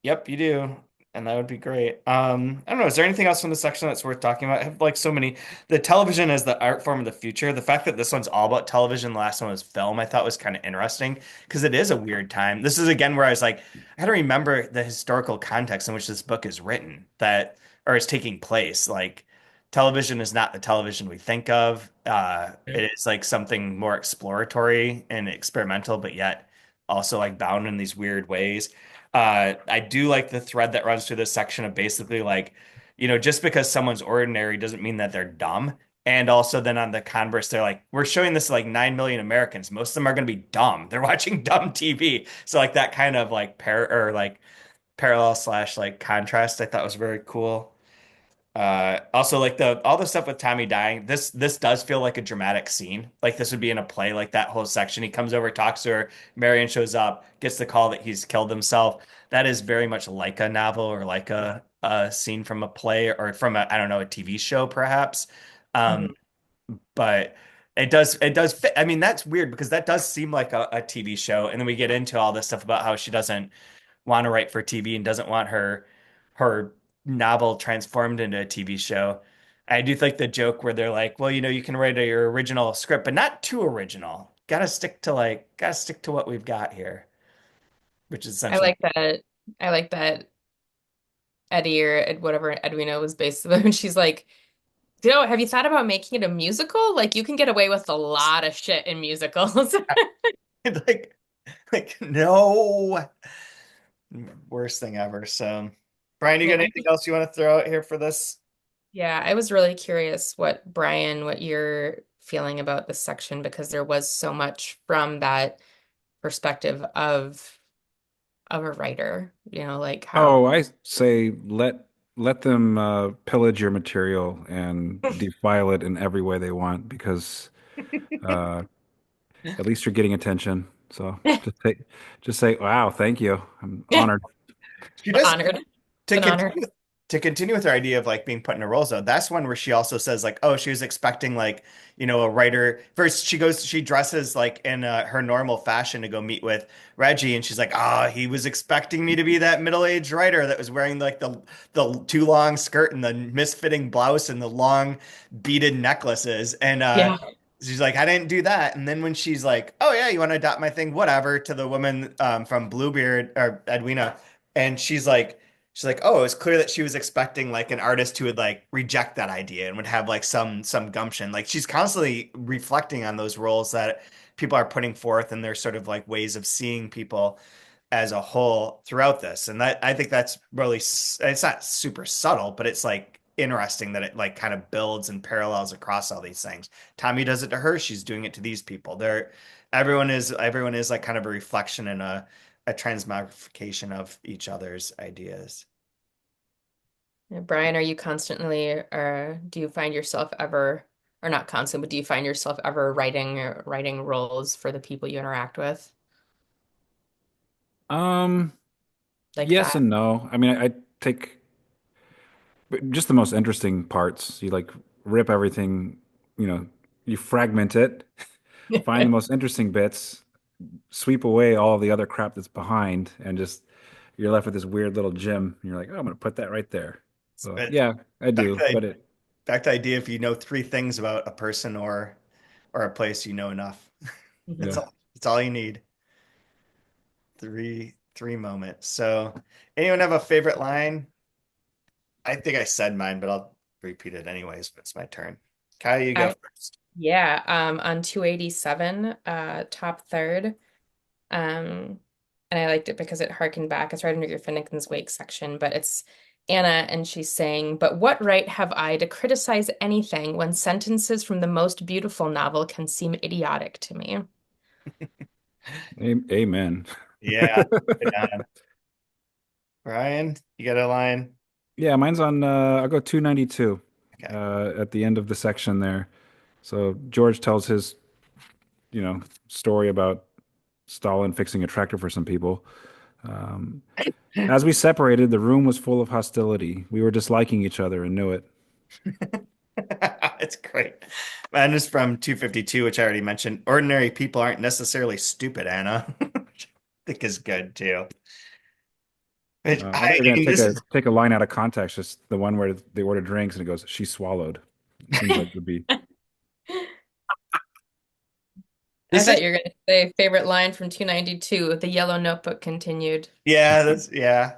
Yep, you do. And that would be great. I don't know. Is there anything else from the section that's worth talking about? I have like so many. The television as the art form of the future. The fact that this one's all about television, the last one was film, I thought was kind of interesting because it is a weird time. This is again where I was like, I got to remember the historical context in which this book is written that or is taking place. Like television is not the television we think of. It is like something more exploratory and experimental, but yet also like bound in these weird ways. I do like the thread that runs through this section of basically like, just because someone's ordinary doesn't mean that they're dumb. And also then on the converse, they're like, we're showing this to like 9 million Americans. Most of them are going to be dumb. They're watching dumb TV. So like that kind of like parallel slash like contrast, I thought was very cool. Also like the all the stuff with Tommy dying, this does feel like a dramatic scene. Like this would be in a play, like that whole section. He comes over, talks to her, Marion shows up, gets the call that he's killed himself. That is very much like a novel or like a scene from a play or from a, I don't know, a TV show perhaps. Um, Mhm. but it does fit. I mean, that's weird because that does seem like a TV show. And then we get into all this stuff about how she doesn't want to write for TV and doesn't want her novel transformed into a TV show. I do think the joke where they're like, well, you can write your original script, but not too original. Gotta stick to what we've got here, which is I essentially like that. I like that Eddie or whatever Edwina was based on. And she's like, have you thought about making it a musical? Like, you can get away with a lot of shit in musicals. like no worst thing ever. So, Brian, you got Yeah, anything else you want to throw out here for this? yeah, I was really curious what you're feeling about this section because there was so much from that perspective of a writer, like how Oh, I say let them pillage your material and defile it in every way they want because uh, at least you're getting attention. So just say, wow, thank you. I'm honored. She does honored. It's to an honor. continue with her idea of like being put in a role though. That's one where she also says like, oh, she was expecting like, a writer. First, she dresses like in her normal fashion to go meet with Reggie, and she's like, oh, he was expecting me to be that middle-aged writer that was wearing like the too long skirt and the misfitting blouse and the long beaded necklaces, and Yeah. she's like, I didn't do that. And then when she's like, oh yeah, you want to adopt my thing, whatever, to the woman from Bluebeard or Edwina, and she's like. she's like, oh, it was clear that she was expecting like an artist who would like reject that idea and would have like some gumption. Like she's constantly reflecting on those roles that people are putting forth and their sort of like ways of seeing people as a whole throughout this. And that I think that's really it's not super subtle, but it's like interesting that it like kind of builds and parallels across all these things. Tommy does it to her, she's doing it to these people. They're everyone is like kind of a reflection and a transmogrification of each other's ideas. Brian, are you constantly, or do you find yourself ever, or not constant, but do you find yourself ever writing roles for the people you interact with Um, like yes that? and no. I mean, I take just the most interesting parts. You like rip everything, you know, you fragment it, find the most interesting bits, sweep away all the other crap that's behind, and just you're left with this weird little gem. And you're like, oh, I'm gonna put that right there. So But yeah, I back do, to but it back to the idea if you know three things about a person or a place, you know enough. Mhm. yeah. That's all you need. Three moments. So anyone have a favorite line? I think I said mine, but I'll repeat it anyways, but it's my turn. Kaija, you go I first. Yeah, on 287, top third. Um, and I liked it because it harkened back. It's right under your Finnegan's Wake section, but it's Anna, and she's saying, "But what right have I to criticize anything when sentences from the most beautiful novel can seem idiotic to me?" Amen. Yeah. Good on. Brian, you got a line? Yeah, mine's on I'll go 292 Okay. at the end of the section there. So George tells his, story about Stalin fixing a tractor for some people. Um, as we separated, the room was full of hostility. We were disliking each other and knew it. It's great. Mine is from 252, which I already mentioned. Ordinary people aren't necessarily stupid, Anna. Which I think is good too. Which I thought I you were gonna mean, take this a is take a line out of context, just the one where they order drinks and it goes, "She swallowed." It seems like would be. I this is thought you were going to say favorite line from 292, the yellow notebook continued. Yeah, yeah,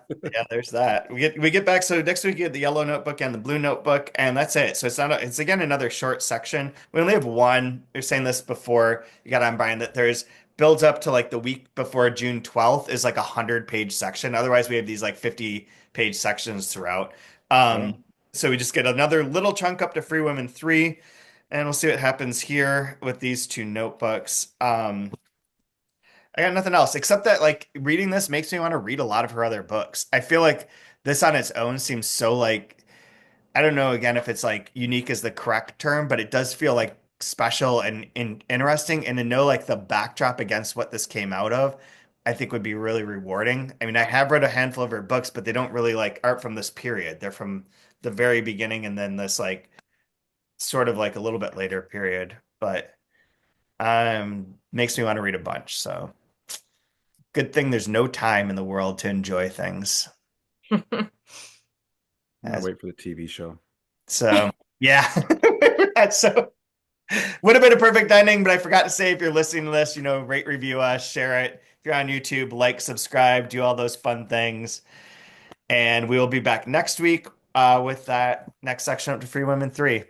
there's that. We get back, so next week we get the yellow notebook and the blue notebook, and that's it. So it's again another short section. We only have one. We were saying this before you got on, Brian, that there's builds up to like the week before June 12th is like 100-page section. Otherwise, we have these like 50-page sections throughout. Wow. So we just get another little chunk up to Free Women 3, and we'll see what happens here with these two notebooks. I got nothing else except that like reading this makes me want to read a lot of her other books. I feel like this on its own seems so like I don't know again if it's like unique is the correct term, but it does feel like special and interesting and to know like the backdrop against what this came out of, I think would be really rewarding. I mean, I have read a handful of her books, but they don't really like aren't from this period. They're from the very beginning and then this like sort of like a little bit later period, but makes me want to read a bunch. So good thing there's no time in the world to enjoy things. I'm gonna As wait for the TV show. so, yeah. That's so would have been a perfect ending, but I forgot to say if you're listening to this, rate, review us, share it. If you're on YouTube, like, subscribe, do all those fun things. And we will be back next week with that next section up to Free Women 3.